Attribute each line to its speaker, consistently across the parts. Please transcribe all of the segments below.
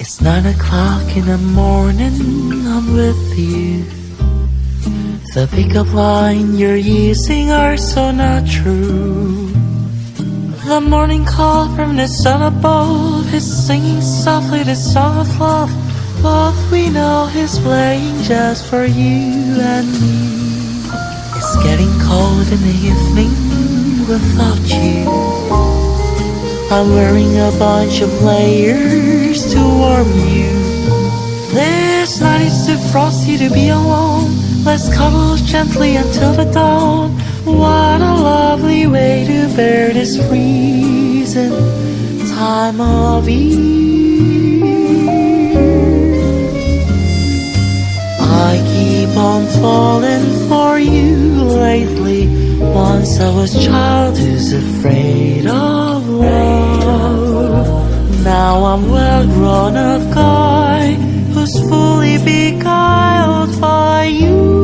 Speaker 1: It's 9 o'clock in the morning, I'm with you. The pickup line you're using are so not true. The morning call from the sun above is singing softly the song of love. Both we know he's playing just for you and me. It's getting cold in the evening without you. I'm wearing a bunch of layers to warm you. This night is too frosty to be alone. Let's cuddle gently until the dawn. What a lovely way to bear this freezing time of year. I keep on falling for you lately. Once I was a child who's afraid of love. Now I'm well grown up guy who's fully beguiled by you.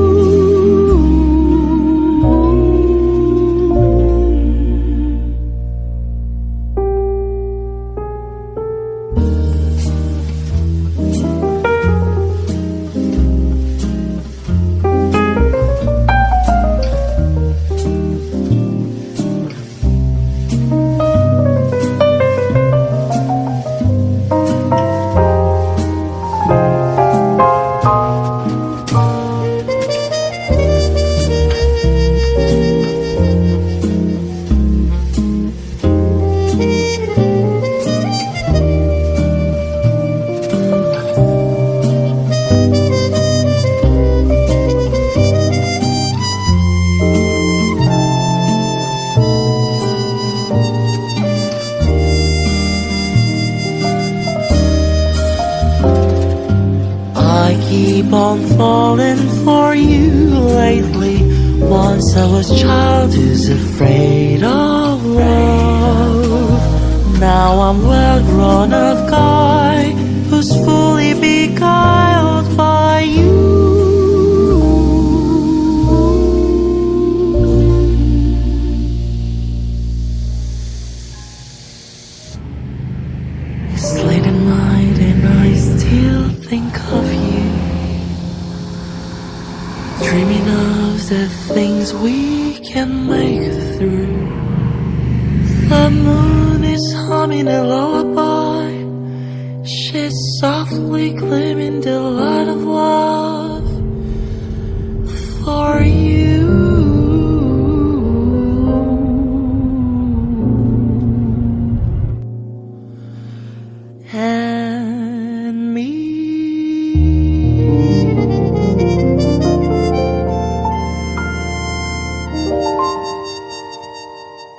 Speaker 1: I keep on falling for you lately. Once I was a child who's afraid of love. Now I'm well grown up guy who's fully beguiled by you. It's late at night and I still think of you. Dreaming of the things we can make through. The moon is humming a lullaby. She's softly gleaming the